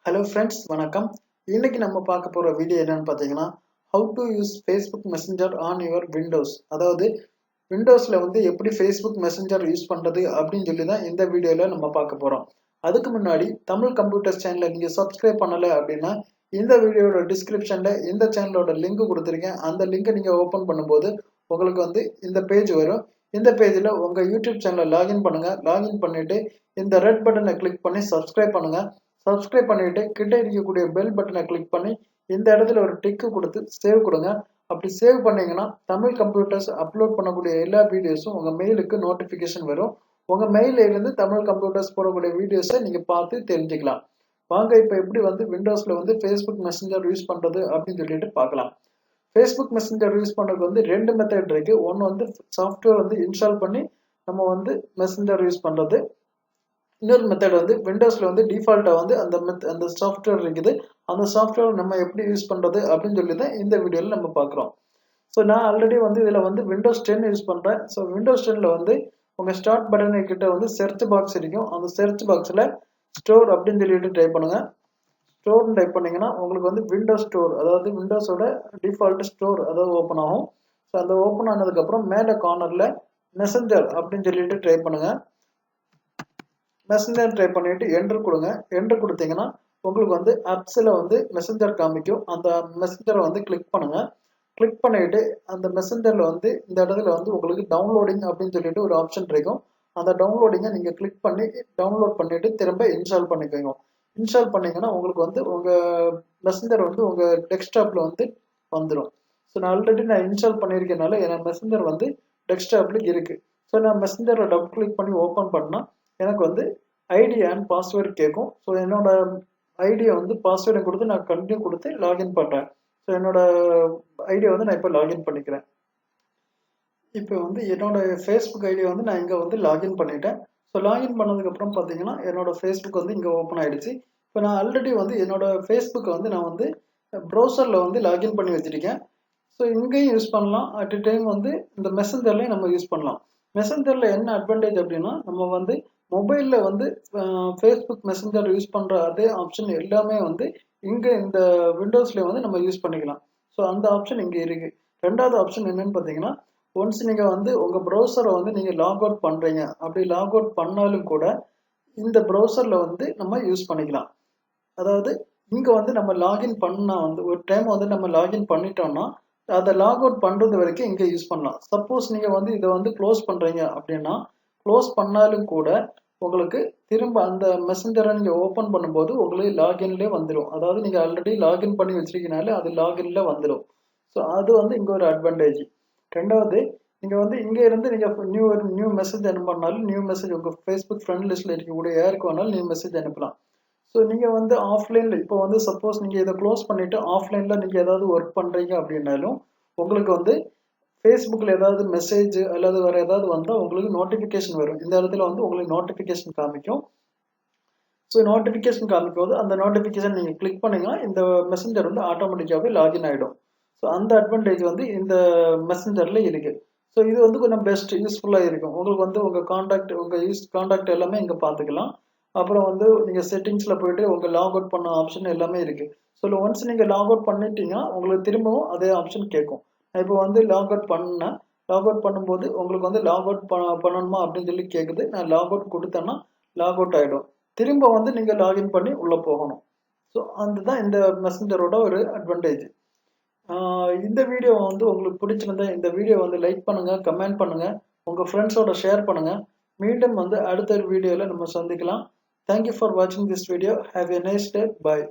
Hello friends, வணக்கம். இன்னைக்கு நம்ம பார்க்க போற வீடியோ என்னன்னு பார்த்தீங்கன்னா how to use Facebook Messenger on your Windows. அதாவது விண்டோஸ்ல எப்படி Facebook Messenger யூஸ் பண்றது அப்படின்னு சொல்லி தான் இந்த வீடியோல நம்ம பார்க்க போறோம். அதுக்கு முன்னாடி தமிழ் கம்ப்யூட்டர் சேனலை நீங்க சப்ஸ்கிரைப் பண்ணல அப்படின்னா இந்த வீடியோட டிஸ்கிரிப்ஷன்ல இந்த சேனலோட லிங்க் கொடுத்துருக்கேன். அந்த லிங்கை நீங்க ஓபன் பண்ணும்போது உங்களுக்கு இந்த பேஜ் வரும். இந்த பேஜ்ல உங்க யூடியூப் சேனலை லாகின் பண்ணுங்க. லாகின் பண்ணிட்டு இந்த ரெட் பட்டனை கிளிக் பண்ணி சப்ஸ்கிரைப் பண்ணுங்க. சப்ஸ்கிரைப் பண்ணிட்டு கிட்ட இருக்கக்கூடிய பெல் பட்டனை கிளிக் பண்ணி இந்த இடத்துல ஒரு டிக்கு கொடுத்து சேவ் கொடுங்க. அப்படி சேவ் பண்ணீங்கன்னா தமிழ் கம்ப்யூட்டர்ஸ் அப்லோட் பண்ணக்கூடிய எல்லா வீடியோஸும் உங்க மெயிலுக்கு நோட்டிபிகேஷன் வரும். உங்க மெயில இருந்து தமிழ் கம்ப்யூட்டர்ஸ் போடக்கூடிய வீடியோஸை நீங்க பார்த்து தெரிஞ்சுக்கலாம். வாங்க இப்ப எப்படி விண்டோஸ்ல ஃபேஸ்புக் மெசஞ்சர் யூஸ் பண்றது அப்படின்னு சொல்லிட்டு பார்க்கலாம். ஃபேஸ்புக் மெசஞ்சர் யூஸ் பண்றதுக்கு ரெண்டு மெத்தட் இருக்கு. ஒன்னு சாஃப்ட்வேர் இன்ஸ்டால் பண்ணி நம்ம மெசஞ்சர் யூஸ் பண்றது. இன்னொரு மெத்தட் விண்டோஸ்ல டிஃபால்ட்டா அந்த சாஃப்ட்வேர் இருக்குது. அந்த சாஃப்ட்வேர் நம்ம எப்படி யூஸ் பண்றது அப்படின்னு சொல்லி தான் இந்த வீடியோல நம்ம பார்க்குறோம். ஸோ நான் ஆல்ரெடி இதுல விண்டோஸ் 10 யூஸ் பண்றேன். ஸோ விண்டோஸ் 10ல உங்க ஸ்டார்ட் பட்டன் கிட்ட சர்ச் பாக்ஸ் இருக்கும். அந்த சர்ச் பாக்ஸ்ல ஸ்டோர் அப்படின்னு சொல்லிட்டு டைப் பண்ணுங்க. ஸ்டோர்னு டைப் பண்ணீங்கன்னா உங்களுக்கு விண்டோஸ் ஸ்டோர், அதாவது விண்டோஸோட டிஃபால்ட் ஸ்டோர் அதாவது ஓப்பன் ஆகும். ஸோ அந்த ஓப்பன் ஆனதுக்கு அப்புறம் மேல கார்னர்ல மெசஞ்சர் அப்படின்னு சொல்லிட்டு டைப் பண்ணுங்க. மெசஞ்சர் டைப் பண்ணிட்டு என்டர் கொடுங்க. என்டர் கொடுத்தீங்கன்னா உங்களுக்கு ஆப்ஸ்ல மெசஞ்சர் காமிக்கும். அந்த மெசஞ்சரை கிளிக் பண்ணுங்க. கிளிக் பண்ணிட்டு அந்த மெசஞ்சர்ல இந்த இடத்துல உங்களுக்கு டவுன்லோடிங் அப்படின்னு சொல்லிட்டு ஒரு ஆப்ஷன் இருக்கும். அந்த டவுன்லோடிங்கை நீங்க கிளிக் பண்ணி டவுன்லோட் பண்ணிட்டு திரும்ப இன்ஸ்டால் பண்ணிக்கோங்க. இன்ஸ்டால் பண்ணீங்கன்னா உங்களுக்கு உங்க மெசஞ்சர் உங்க டெஸ்க்டாப்ல வந்துடும். ஸோ நான் ஆல்ரெடி இன்ஸ்டால் பண்ணியிருக்கனால என் மெசஞ்சர் டெஸ்க்டாப்ல இருக்கு. ஸோ நான் மெசஞ்சரை டபுள் கிளிக் பண்ணி ஓப்பன் பண்ணா எனக்கு ஐடி அண்ட் பாஸ்வேர்டு கேட்கும். ஸோ என்னோட ஐடியை பாஸ்வேர்டை கொடுத்து நான் கண்டினியூ கொடுத்து லாகின் பண்ணுறேன். ஸோ என்னோட ஐடியை நான் இப்போ லாகின் பண்ணிக்கிறேன். இப்போ என்னோட ஃபேஸ்புக் ஐடியை நான் இங்கே லாகின் பண்ணிட்டேன். ஸோ லாகின் பண்ணதுக்கப்புறம் பார்த்தீங்கன்னா என்னோட ஃபேஸ்புக் இங்கே ஓப்பன் ஆயிடுச்சு. இப்போ நான் ஆல்ரெடி என்னோட ஃபேஸ்புக்கை நான் ப்ரௌசரில் லாகின் பண்ணி வச்சுருக்கேன். ஸோ இங்கேயும் யூஸ் பண்ணலாம். அட் எ டைம் இந்த மெசஞ்சர்லையும் நம்ம யூஸ் பண்ணலாம். மெசஞ்சரில் என்ன அட்வான்டேஜ் அப்படின்னா நம்ம மொபைலில் ஃபேஸ்புக் மெசஞ்சர் யூஸ் பண்ணுற அதே ஆப்ஷன் எல்லாமே இங்கே இந்த விண்டோஸ்லேயே நம்ம யூஸ் பண்ணிக்கலாம். ஸோ அந்த ஆப்ஷன் இங்கே இருக்குது. ரெண்டாவது ஆப்ஷன் என்னன்னு பார்த்தீங்கன்னா, ஒன்ஸ் நீங்கள் உங்கள் ப்ரௌசரை நீங்கள் லாக் அவுட் பண்ணுறீங்க. அப்படி லாக் அவுட் பண்ணாலும் கூட இந்த ப்ரௌசரில் நம்ம யூஸ் பண்ணிக்கலாம். அதாவது இங்கே நம்ம லாகின் பண்ணால் ஒரு டைம் நம்ம லாகின் பண்ணிட்டோம்னா அதை லாக் அவுட் பண்ணுறது வரைக்கும் இங்கே யூஸ் பண்ணலாம். சப்போஸ் நீங்கள் இதை க்ளோஸ் பண்ணுறீங்க அப்படின்னா க்ளோஸ் பண்ணாலும் கூட உங்களுக்கு திரும்ப அந்த மெசஞ்சரை நீங்கள் ஓப்பன் பண்ணும்போது உங்களுக்கு லாகின்லேயே வந்துடும். அதாவது நீங்கள் ஆல்ரெடி லாகின் பண்ணி வச்சிருக்கனால அது லாகின்ல வந்துடும். ஸோ அது இங்கே ஒரு அட்வான்டேஜ். ரெண்டாவது நீங்கள் இங்கே இருந்து நீங்கள் நியூ மெசேஜ் அனுப்பினாலும் நியூ மெசேஜ் உங்கள் ஃபேஸ்புக் ஃப்ரெண்ட் லிஸ்ட்டில் இருக்கக்கூடிய யாருக்கு வேணாலும் நியூ மெசேஜ் அனுப்பலாம். ஸோ நீங்கள் ஆஃப்லைனில் இப்போ சப்போஸ் நீங்கள் இதை க்ளோஸ் பண்ணிவிட்டு ஆஃப்லைனில் நீங்கள் ஏதாவது ஒர்க் பண்ணுறீங்க அப்படின்னாலும் உங்களுக்கு ஃபேஸ்புக்கில் ஏதாவது மெசேஜ் அல்லது வேறு ஏதாவது வந்தால் உங்களுக்கு நோட்டிஃபிகேஷன் வரும். இந்த இடத்துல உங்களுக்கு நோட்டிஃபிகேஷன் காமிக்கும். ஸோ நோட்டிஃபிகேஷன் காமிக்கும் அந்த நோட்டிஃபிகேஷன் நீங்கள் கிளிக் பண்ணிங்கன்னா இந்த மெசஞ்சர் ஆட்டோமேட்டிக்காகவே லாகின் ஆகிடும். ஸோ அந்த அட்வான்டேஜ் இந்த மெசஞ்சரில் இருக்குது. ஸோ இது கொஞ்சம் பெஸ்ட் யூஸ்ஃபுல்லாக இருக்கும். உங்களுக்கு உங்கள் காண்டாக்ட் எல்லாமே இங்கே பார்த்துக்கலாம். அப்புறம் நீங்கள் செட்டிங்ஸில் போயிட்டு உங்கள் லாக் அவுட் பண்ண ஆப்ஷன் எல்லாமே இருக்குது. ஸோ ஒன்ஸ் நீங்கள் லாக் அவுட் பண்ணிட்டீங்கன்னா உங்களுக்கு திரும்பவும் அதே ஆப்ஷன் கேட்கும். இப்போ லாக் அவுட் பண்ணேன். லாக் அவுட் பண்ணும்போது உங்களுக்கு லாக் அவுட் பண்ணணுமா அப்படின்னு சொல்லி கேட்குது. நான் லாக் அவுட் கொடுத்தேன்னா லாக் அவுட் ஆகிடும். திரும்ப நீங்கள் லாகின் பண்ணி உள்ளே போகணும். ஸோ அதுதான் இந்த மெசஞ்சரோட ஒரு அட்வான்டேஜ். இந்த வீடியோ உங்களுக்கு பிடிச்சிருந்தா இந்த வீடியோ லைக் பண்ணுங்கள், கமெண்ட் பண்ணுங்கள், உங்கள் ஃப்ரெண்ட்ஸோட ஷேர் பண்ணுங்கள். மீண்டும் அடுத்த வீடியோவில் நம்ம சந்திக்கலாம். தேங்க்யூ ஃபார் வாட்சிங் this video. Have a nice day. Bye.